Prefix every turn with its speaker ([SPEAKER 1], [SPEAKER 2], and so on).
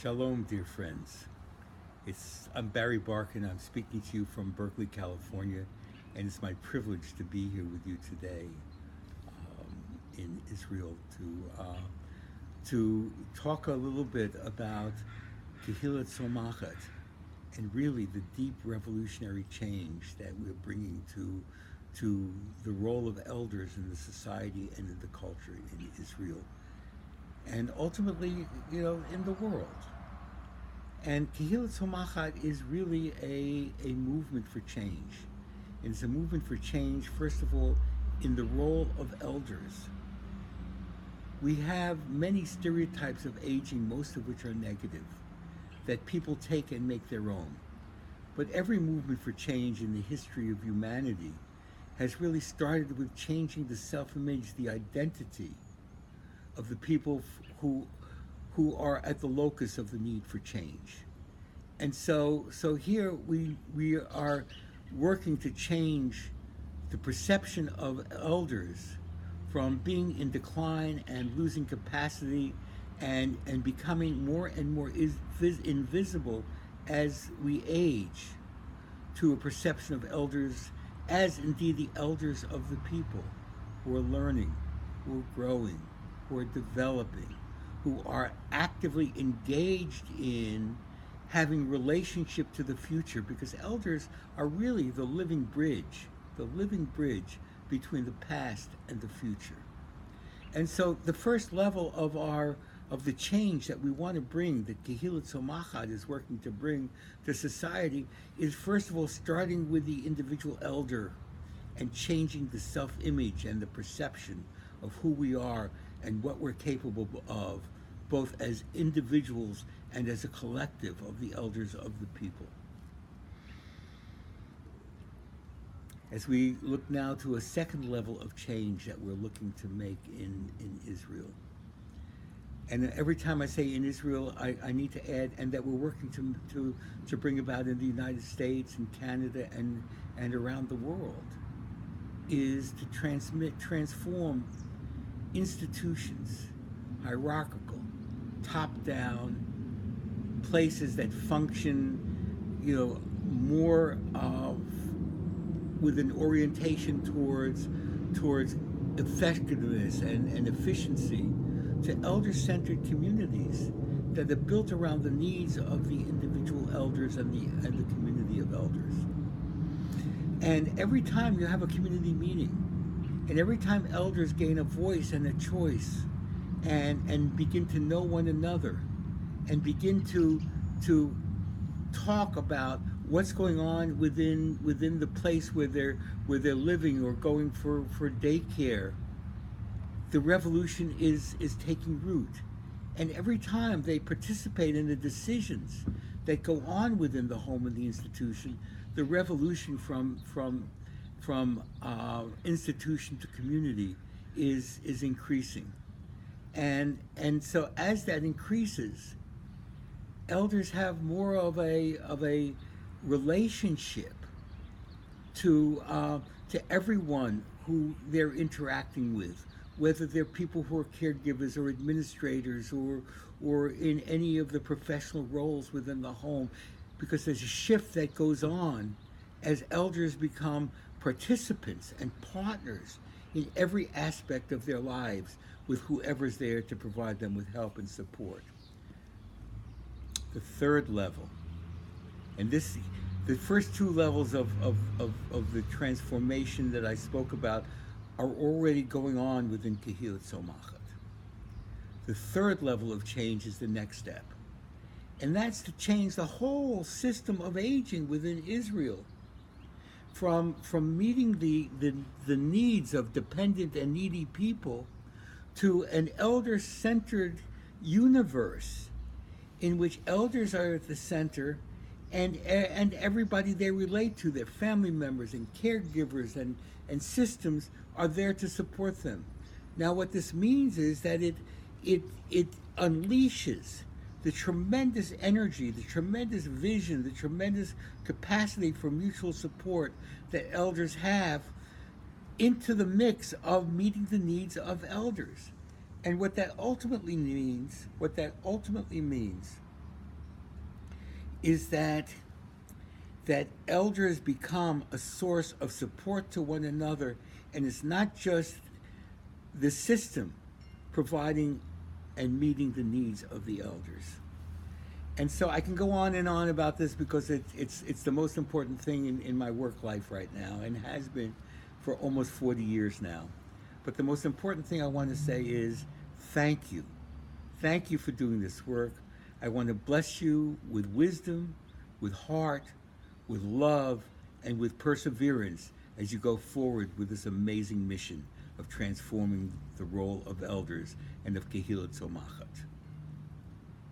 [SPEAKER 1] Shalom, dear friends. I'm Barry Barkan. I'm speaking to you from Berkeley, California, and it's my privilege to be here with you today in Israel to talk a little bit about Kehila Tzomachat and really the deep revolutionary change that we're bringing to the role of elders in the society and in the culture in Israel, and ultimately, in the world. And Kehila Tzomachat is really a movement for change. And it's a movement for change, first of all, in the role of elders. We have many stereotypes of aging, most of which are negative, that people take and make their own. But every movement for change in the history of humanity has really started with changing the self-image, the identity of the people who are at the locus of the need for change. And so here we are working to change the perception of elders from being in decline and losing capacity and becoming more and more invisible as we age, to a perception of elders as indeed the elders of the people who are learning, who are growing, who are developing, who are actively engaged in having relationship to the future, because elders are really the living bridge between the past and the future. And so the first level of the change that we want to bring, that Kehila Tzomachat is working to bring to society, is first of all starting with the individual elder and changing the self-image and the perception of who we are and what we're capable of, both as individuals and as a collective of the elders of the people. As we look now to a second level of change that we're looking to make in Israel. And every time I say in Israel, I need to add, and that we're working to bring about in the United States and Canada and around the world, is to transform institutions, hierarchical, top-down, places that function, more with an orientation towards effectiveness and efficiency, to elder-centered communities that are built around the needs of the individual elders and the community of elders. And every time you have a community meeting, and every time elders gain a voice and a choice, and begin to know one another, and begin to talk about what's going on within the place where they're living or going for daycare, the revolution is taking root. And every time they participate in the decisions that go on within the home and the institution, the revolution from institution to community is increasing. And so as that increases, elders have more of a relationship to everyone who they're interacting with, whether they're people who are caregivers or administrators or in any of the professional roles within the home, because there's a shift that goes on as elders become participants and partners in every aspect of their lives with whoever's there to provide them with help and support. The third level, and the first two levels of the transformation that I spoke about are already going on within Kehila Tzomachat. The third level of change is the next step, and that's to change the whole system of aging within Israel, from meeting the needs of dependent and needy people to an elder-centered universe in which elders are at the center, and everybody they relate to, their family members and caregivers and systems, are there to support them. Now what this means is that it unleashes the tremendous energy, the tremendous vision, the tremendous capacity for mutual support that elders have into the mix of meeting the needs of elders. And what that ultimately means is that elders become a source of support to one another, and it's not just the system providing and meeting the needs of the elders. And so I can go on and on about this because it's the most important thing in my work life right now, and has been for almost 40 years now. But the most important thing I want to say is thank you. Thank you for doing this work. I want to bless you with wisdom, with heart, with love, and with perseverance as you go forward with this amazing mission of transforming the role of elders and of Kehila Tzomachat.